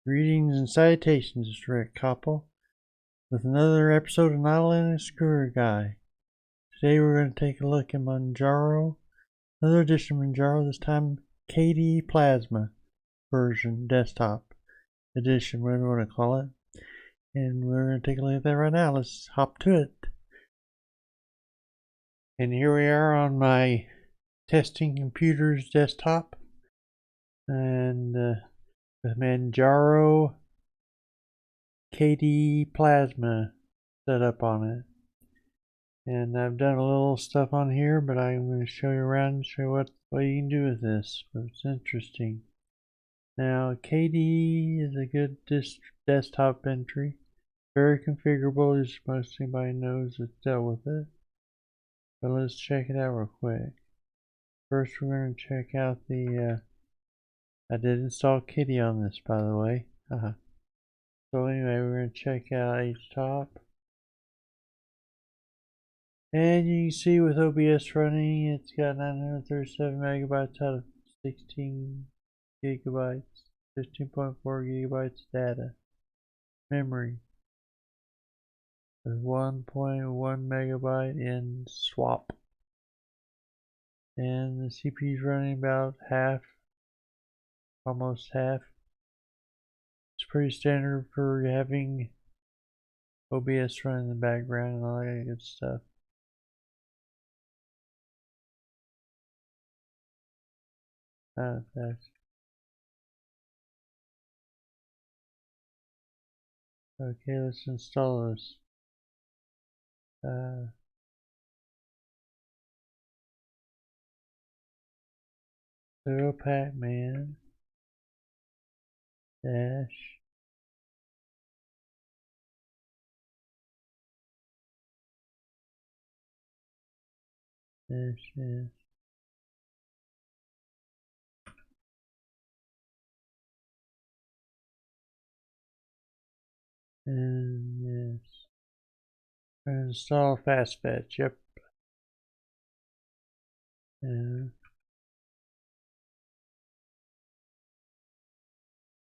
Greetings and salutations, it's Rick Copple with another episode of Not a Linux Screwer Guy. Today we're going to take a look at Manjaro, another edition of Manjaro, this time KDE Plasma version, desktop edition, whatever you want to call it. And we're going to take a look at that right now. Let's hop to it. And here we are on my testing computer's desktop. And with Manjaro KDE Plasma set up on it. And I've done a little stuff on here, but I'm going to show you around and show you what you can do with this. It's interesting. Now, KDE is a good desktop entry. Very configurable, as most anybody knows that's dealt with it. But let's check it out real quick. First, we're going to check out the I did install KDE on this, by the way. So anyway, we're going to check out HTOP. And you can see with OBS running, it's got 937 megabytes out of 16 gigabytes, 15.4 gigabytes data. Memory with 1.1 megabyte in swap. And the CPU is running about half, almost half. It's pretty standard for having OBS running in the background and all that good stuff. Okay, let's install this. Sudo pacman dash dash yes. And yes. Install fast fetch, yep. And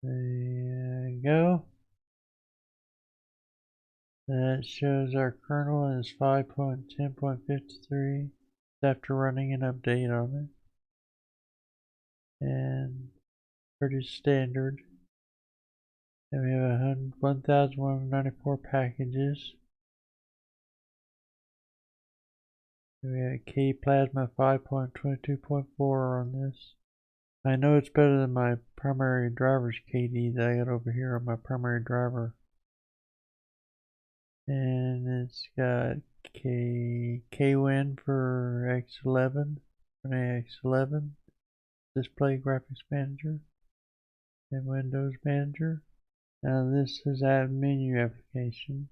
there you go. That shows our kernel is 5.10.53 after running an update on it. And pretty standard. And we have 1,194 packages. We have KDE Plasma 5.22.4 on this. I know it's better than my primary driver's KDE that I got over here on my primary driver. And it's got KWin for X11, X11, Display Graphics Manager, and Windows Manager. Now this is a menu application.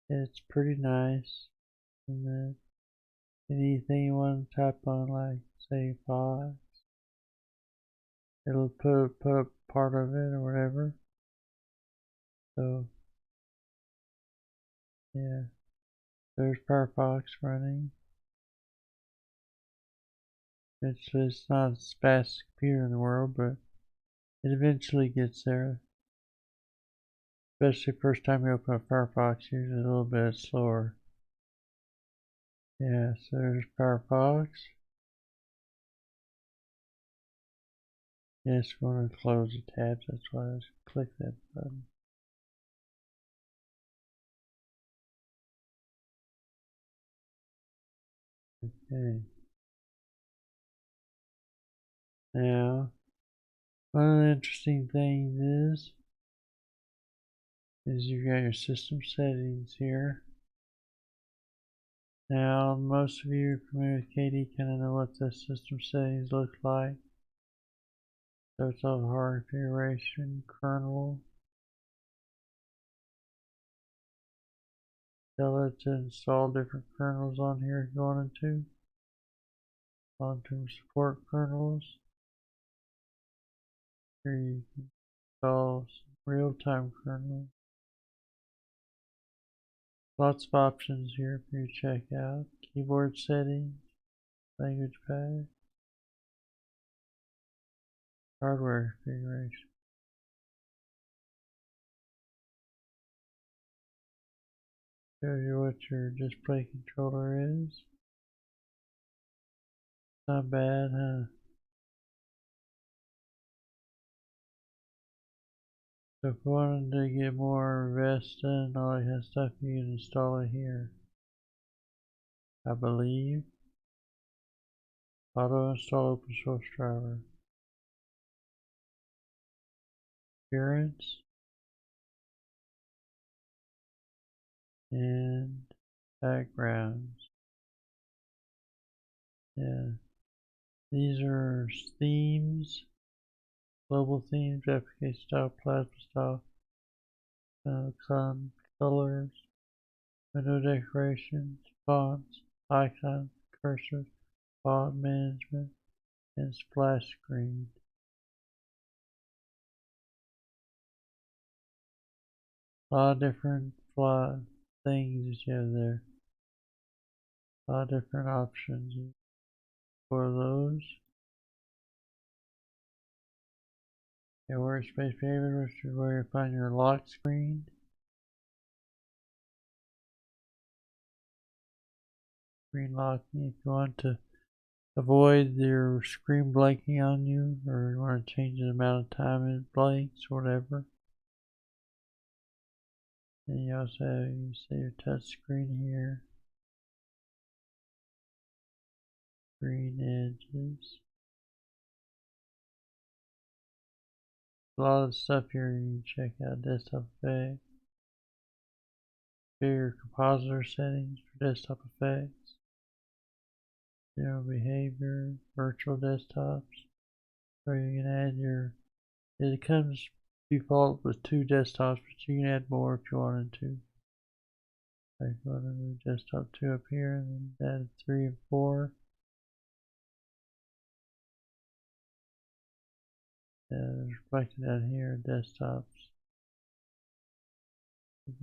It's pretty nice. And then anything you want to type on, like say files, it'll put up part of it or whatever. So yeah, there's Firefox running. It's not the fastest computer in the world, but it eventually gets there. Especially first time you open up Firefox, usually a little bit slower. Yeah, so there's Firefox. Yes, we want to close the tabs, that's why I click that button. Okay. Now, one of the interesting things is you've got your system settings here. Now, most of you familiar with KDE kind of know what the system settings look like. So it's all hard configuration, kernel. Tell it to install different kernels on here if you wanted to. Long-term support kernels. Here you can install real-time kernel. Lots of options here for you to check out. Keyboard settings, language path, hardware configuration. Show you what your display controller is. Not bad, huh? So if you wanted to get more Vesta and all that kind of stuff, you can install it here. I believe. Auto install open source driver. Appearance. And backgrounds. Yeah. These are themes. Global themes, application style, plasma style, colors, window decorations, fonts, icons, cursors, font management, and splash screen. A lot of different things that you have there. A lot of different options for those. Your workspace behavior, which is where you find your lock screen. Screen locking if you want to avoid your screen blanking on you, or you want to change the amount of time it blanks, whatever. And you also have, you see your touch screen here. Green edges. A lot of stuff here you can check out. Desktop effects. Your compositor settings for desktop effects. Zero behavior, virtual desktops. Or you can add your, it comes default with 2 desktops, but you can add more if you wanted to. Like go to desktop 2 up here and then add 3 and 4. And it's reflected out here, desktops. If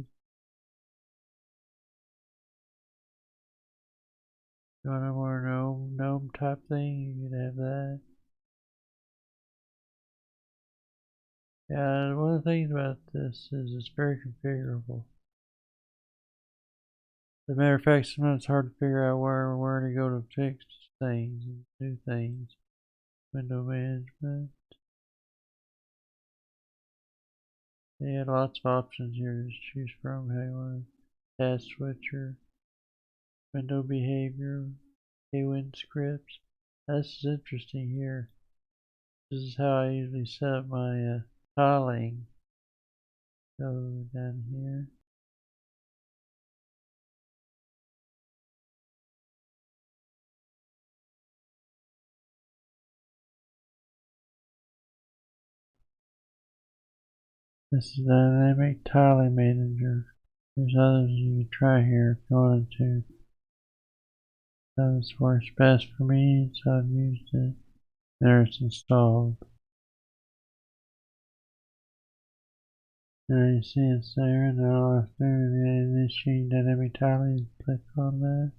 you want a more gnome type thing, you can have that. Yeah, one of the things about this is it's very configurable. As a matter of fact, sometimes it's hard to figure out where to go to fix things and do things. Window management. They had lots of options here to choose from. How you want to task switcher, window behavior, KWin scripts. This is interesting here. This is how I usually set up my tiling. Go down here. This is Dynamic Tiling Manager. There's others you can try here if you wanted to. This works best for me, so I've used it. There it's installed. Now you see it's there, and all I have to do is initiate dynamic tiling, click on that,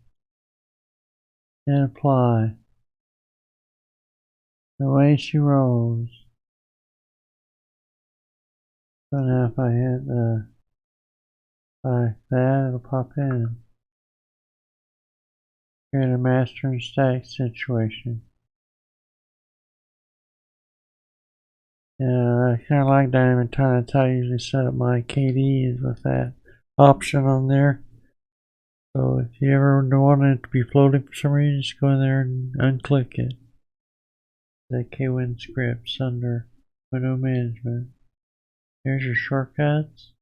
and apply. The way she rolls. So now if I hit like that, it'll pop in. Create a master and stack situation. Yeah, I kind of like dynamic tiling. That's how I usually set up my KDE, is with that option on there. So if you ever want it to be floating for some reason, just go in there and unclick it. The KWin scripts under window management. Here's your shortcuts.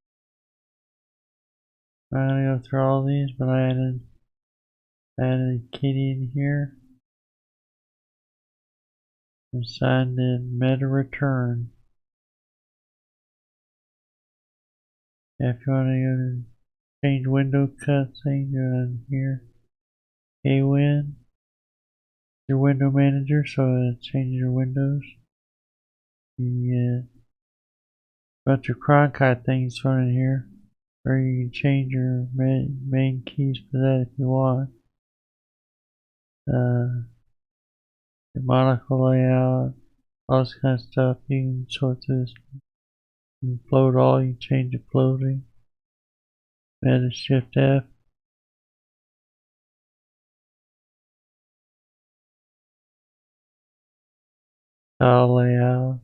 I'm not gonna go through all these, but I added KDE in here. And signed in meta return. If you want to go to change window cut thing, go down here. KWin. Your window manager, so it changes your windows. You get a bunch of Cronkite things thrown in here, or you can change your main keys for that if you want. The monocle layout, all this kind of stuff. You can sort through this. You can float all, you can change the floating. Add a Shift F. Tile layout.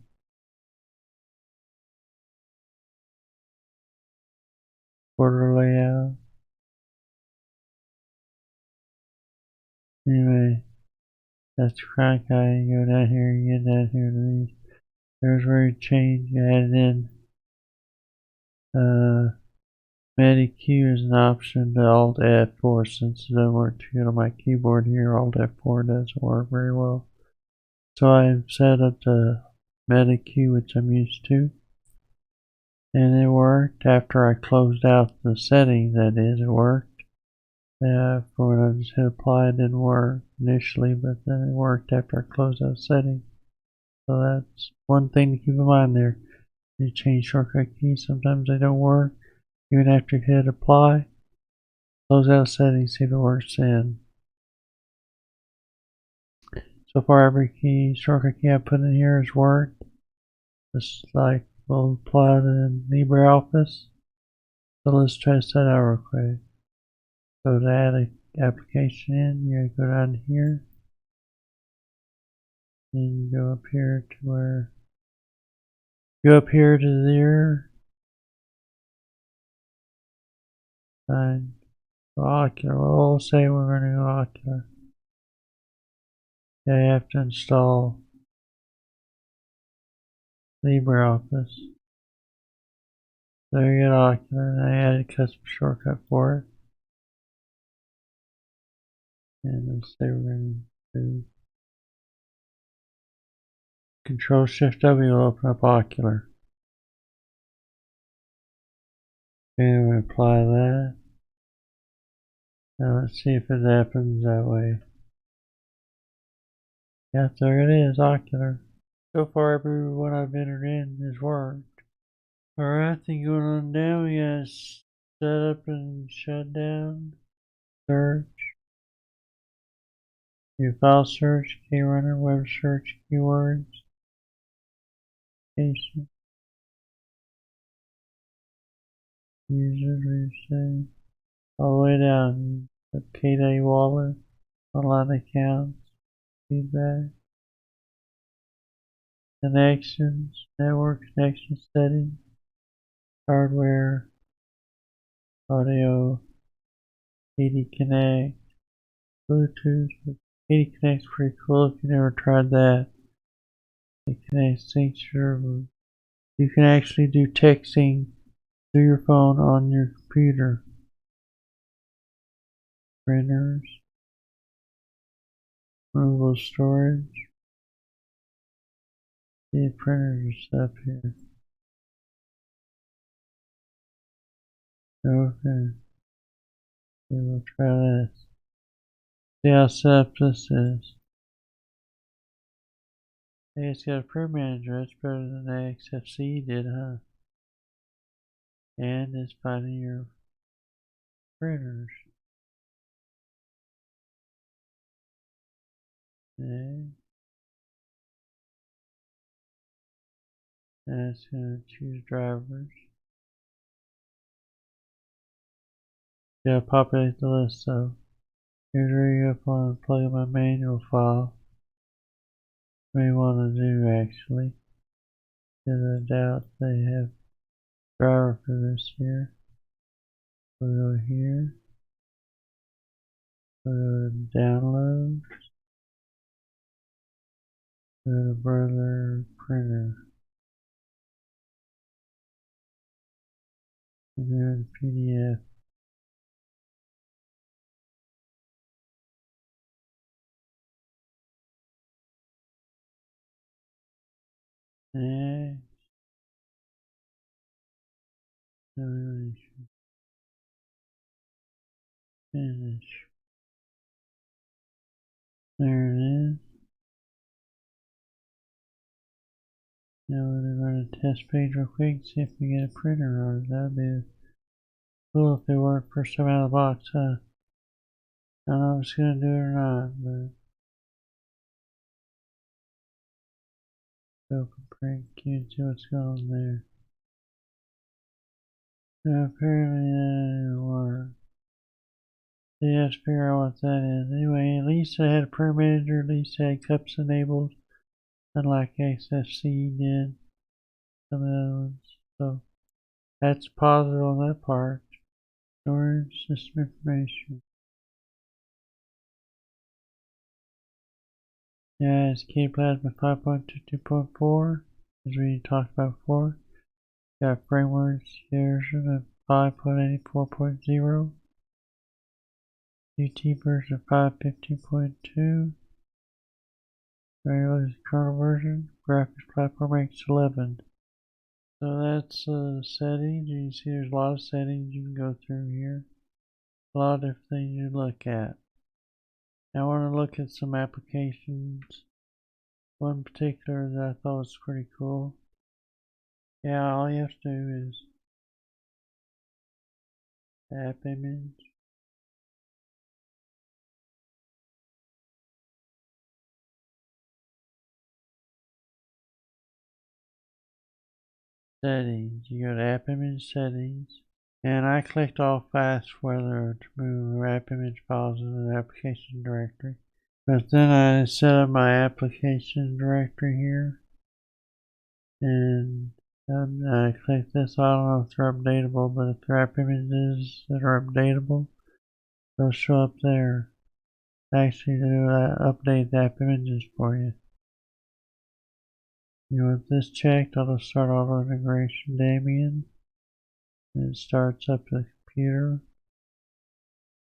Border layout. Anyway, that's crank guy. You go down here, you get down here to these. There's where you change, you add in MediQ is an option to Alt F4 since it doesn't work too good on my keyboard here. Alt F4 doesn't work very well. So I've set up the MediQ, which I'm used to. And it worked after I closed out the settings, that is, it worked. For when I just hit apply, it didn't work initially, but then it worked after I closed out settings. So that's one thing to keep in mind there. You change shortcut keys, sometimes they don't work. Even after you hit apply, close out settings, see if it works then. So far every key, shortcut key I put in here has worked. Just like we'll apply to LibreOffice. So let's test that out real quick. So to add an application in, you go down here. And you go up here to where, go up here to there. And ocular, we'll say we're going to go ocular. Yeah, you have to install LibreOffice. So you get ocular, and I added a custom shortcut for it. And let's say we're going to do Control Shift W will open up ocular. And we apply that. Now let's see if it happens that way. Yeah, there it is, ocular. So far every one I've entered in has worked. Alright, then going on down, we got set up and shut down. Search. New file search, key runner, web search, keywords. Patient. User reset. All the way down. The KDE wallet. Online accounts. Feedback. Connections. Network connection settings. Hardware. Audio. KDE Connect. Bluetooth. KDE Connect's pretty cool if you never tried that. It connects sync server. You can actually do texting through your phone on your computer. Printers. Movable storage. See, printers and stuff here. Okay. Okay, we'll try this. See how set up this is. Hey, it's got a print manager. That's better than the XFCE did, huh? And it's finding your printers. Okay. And it's going to choose drivers. Yeah, populate the list, so here's where you go and plug in my manual file. May want to do actually. Because I doubt they have driver for this here. We'll go here. We'll go to download. Go to brother printer. And then PDF. Next. Finish. There it is. Now we're going to run a test page real quick, see if we get a printer on it. That'd be cool if they work first time out of the box, huh? I don't know if it's going to do it or not, but open print queue and see what's going on there. So apparently that didn't work. So you have to figure out what that is. Anyway, at least I had a print manager, at least I had cups enabled. unlike XFCE did some of the other ones. So that's positive on that part. Storage system information. Yeah, it's KDE Plasma 5.22.4, as we talked about before. Got frameworks version of 5.84.0, UT version 5.15.2, regular kernel version, graphics platform X11. So that's settings. You can see there's a lot of settings you can go through here. A lot of different things you look at. Now I want to look at some applications. One particular that I thought was pretty cool. Yeah, all you have to do is app image. Settings. You go to app image settings. And I clicked off fast weather to move app image files into the application directory. But then I set up my application directory here. And I click this. I don't know if they're updatable, but if they're app images that are updatable, they'll show up there. Actually, to update the app images for you. With this checked, I'll just start auto integration Debian. And it starts up the computer.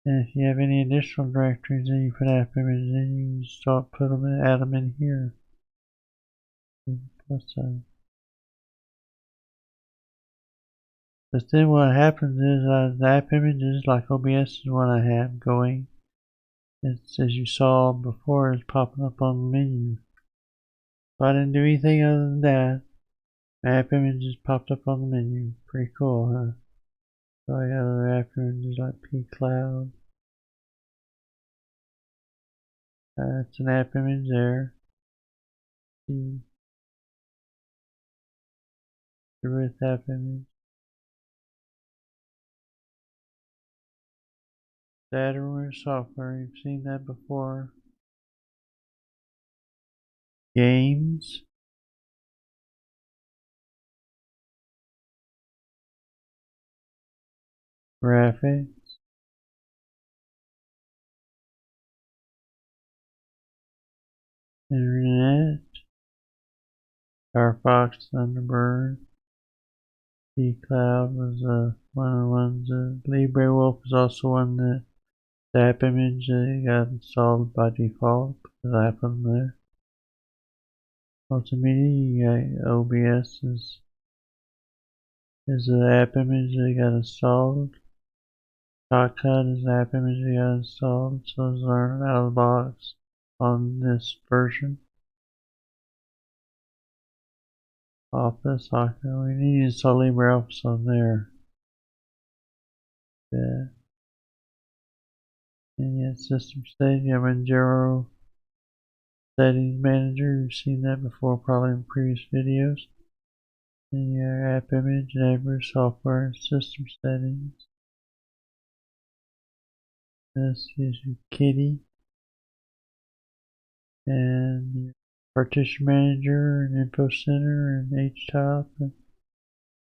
And if you have any additional directories that you put app images in, you can start add them in here. But then what happens is the app images, like OBS is one I have going. It's, as you saw before, it's popping up on the menu. So I didn't do anything other than that. My app images popped up on the menu. Pretty cool, huh? So I got other app images like pCloud. It's an app image there. The root app image. Data room software, you've seen that before. Games. Graphics. Internet. Firefox, Thunderbird. pCloud was one of the ones. LibreWolf was also one that the app image got installed by default because I have them there. Multimedia, you got OBS is the app image that got installed. Shotcut is the app image that got installed, so those are out of the box on this version. Office, we need to install LibreOffice on there. Yeah. And yet system settings, you have Manjaro settings manager. You've seen that before probably in previous videos. And your app image, neighbor, software, and system settings. This is your kitty. And your partition manager and info center and HTOP and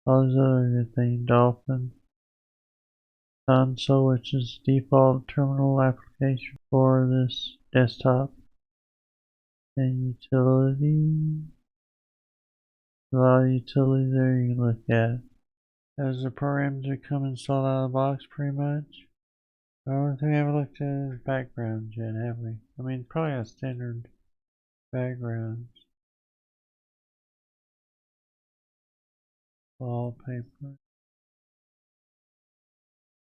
all those other good things. Dolphin. Console, which is default terminal application for this desktop. And utility. A lot of utilities there you can look at. Those are programs that come installed out of the box pretty much. The only thing we haven't looked at is backgrounds yet, have we? I mean, probably a standard backgrounds. Wallpaper.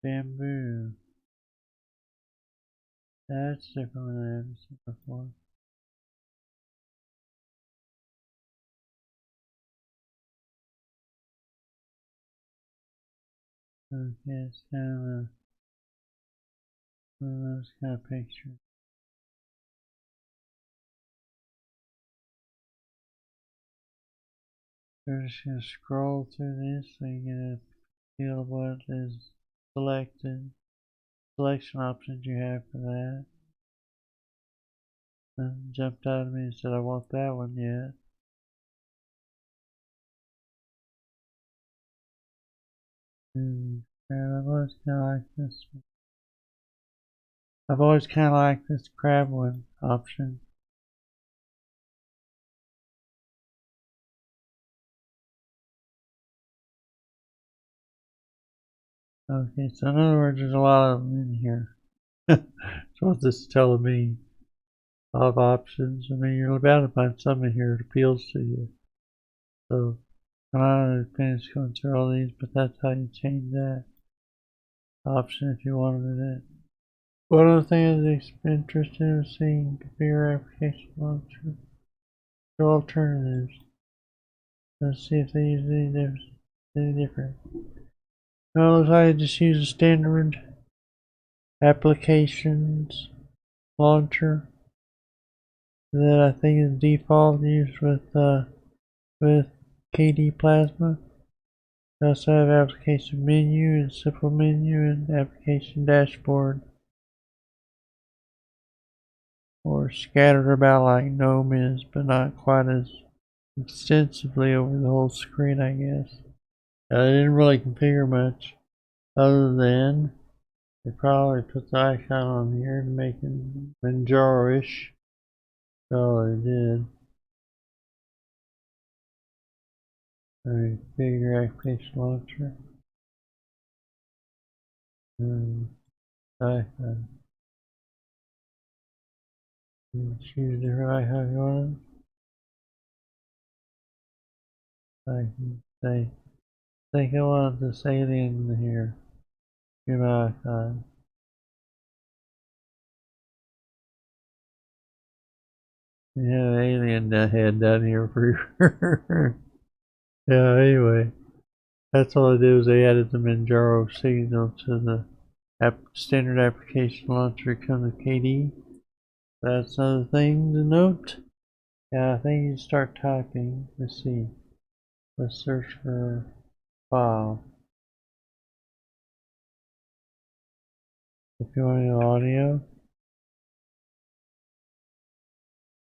Bamboo. That's different than I haven't seen before. Okay, it's kind of one of those kind of pictures. So we're just going to scroll through this so you get a feel of what is selected. Selection options you have for that. And jumped out at me and said I want that one yet. And I've always kind of liked this one. I've always kind of liked this crab one option. Okay, so in other words, there's a lot of them in here. That's what this is telling me. A lot of options. I mean, you're bound to find something here that appeals to you. So I'm not going to finish going through all these, but that's how you change that option if you wanted it. One of the things that's interesting is seeing configure application launcher. The alternatives. Let's see if they use any different. No, it looks like I just use a standard applications launcher that I think is default used with KDE Plasma. I also have application menu and simple menu and application dashboard, or scattered about like GNOME is, but not quite as extensively over the whole screen, I guess. I didn't really configure much other than they probably put the icon on here to make it Manjaro-ish. Oh, they did. Alright, configure application launcher. Icon. Choose a different icon you want. I can say, I think I want this alien here. Give my icon. We have an alien head down here for yeah, anyway. That's all I did was they added the Manjaro signal to the standard application launcher come to KDE. That's another thing to note. Yeah, I think you start typing. Let's see. Let's search for file. If you want any audio,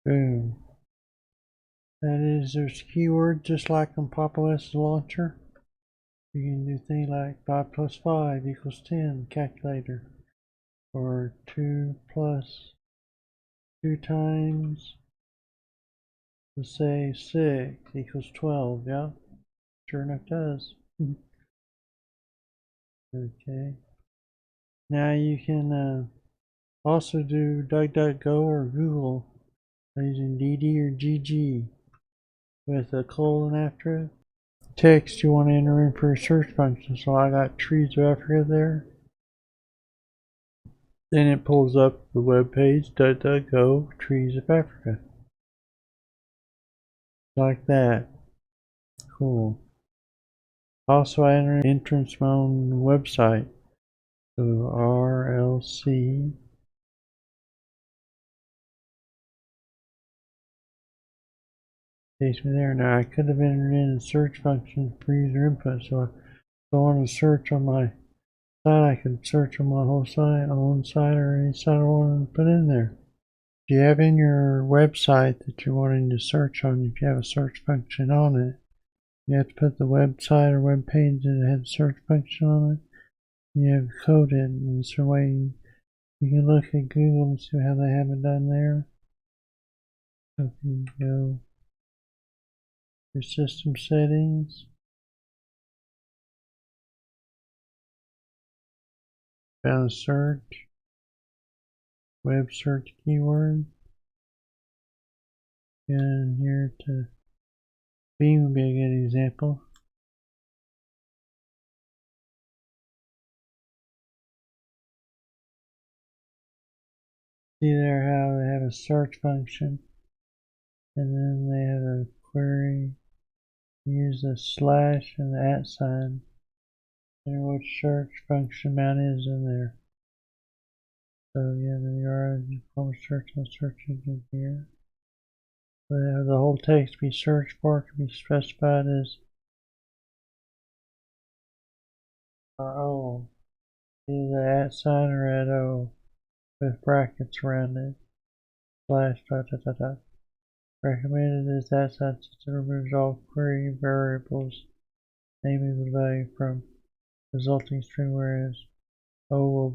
boom. That is, there's keywords just like on PopOS launcher. You can do things like 5 plus 5 equals 10 calculator, or 2 plus 2 times, let's say 6 equals 12. Yeah, sure enough does. Okay. Now you can also do DuckDuckGo or Google using DD or GG with a colon after it. Text you want to enter in for a search function. So I got trees of Africa there. Then it pulls up the web page, DuckDuckGo, trees of Africa. Like that. Cool. Also, I enter entrance my own website. So RLC. Takes me there. Now I could have entered in a search function for user input. So if I want to search on my site, I could search on my whole site, own site, or any site I want to put in there. If you have in your website that you're wanting to search on, if you have a search function on it, you have to put the website or web page that has a search function on it. You have to code it, and it's a way you can look at Google and see how they have it done there. So you can go your system settings, found search, web search keyword, and here to Bing would be a good example. See there how they have a search function, and then they have a query. Use the slash and the @ sign. And what search function amount is in there. So yeah, there you are. Form search on search engine here. But the whole text to be searched for can be specified as RO. Either the @ sign or @O with brackets around it. Slash dot dot dot dot. Recommended is @ sign system removes all query variables, naming the value from resulting string, whereas O will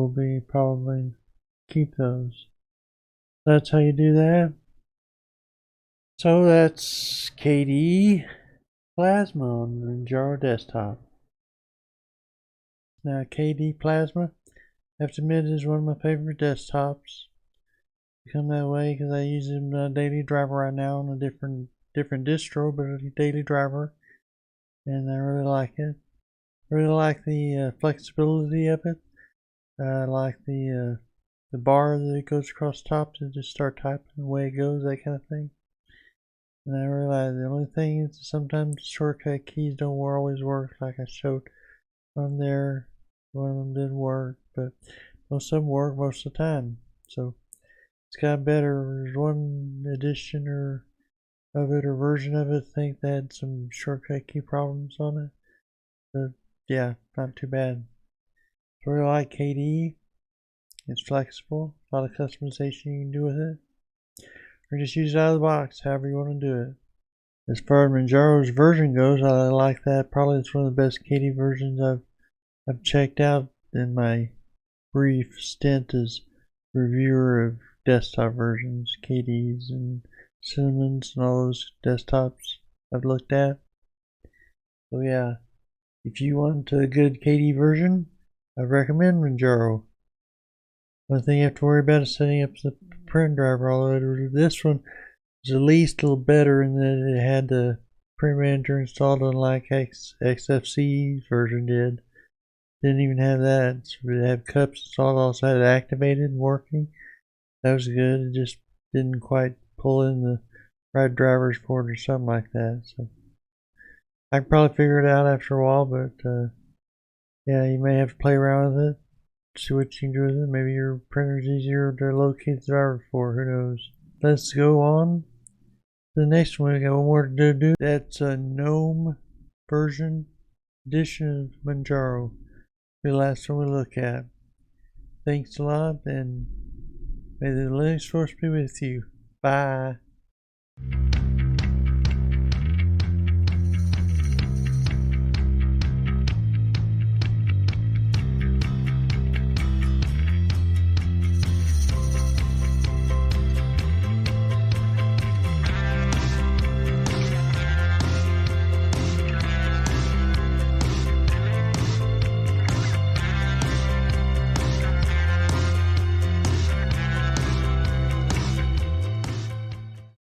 be probably keep those. That's how you do that. So that's KDE Plasma on the Manjaro desktop. Now KDE Plasma, I have to admit, is one of my favorite desktops. Become that way because I use it in a daily driver right now on a different distro, but a daily driver, and I really like it. I really like the flexibility of it. I like the bar that it goes across the top to just start typing the way it goes, that kind of thing. And I realize the only thing is sometimes shortcut keys don't always work, like I showed on there. One of them didn't work, but most of them work most of the time. So it's got better. There's one edition of it or version of it, I think, that had some shortcut key problems on it. But yeah, not too bad. I really like KDE. It's flexible. A lot of customization you can do with it. Or just use it out of the box, however you want to do it. As far as Manjaro's version goes, I like that. Probably it's one of the best KDE versions I've checked out in my brief stint as reviewer of desktop versions, KDEs and Cinnamons and all those desktops I've looked at. So yeah, if you want a good KDE version, I recommend Manjaro. One thing you have to worry about is setting up the print driver, although this one is at least a little better in that it had the print manager installed, unlike XFCE version did. Didn't even have that. So it had cups installed, also had it activated and working. That was good. It just didn't quite pull in the right drivers for it or something like that. So I can probably figure it out after a while, but yeah, you may have to play around with it, see what you can do with it. Maybe your printer's easier to locate the driver for, who knows. Let's go on to the next one. We got one more to do. That's a GNOME version edition of Manjaro. The last one we look at. Thanks a lot, and may the Linux force be with you. Bye.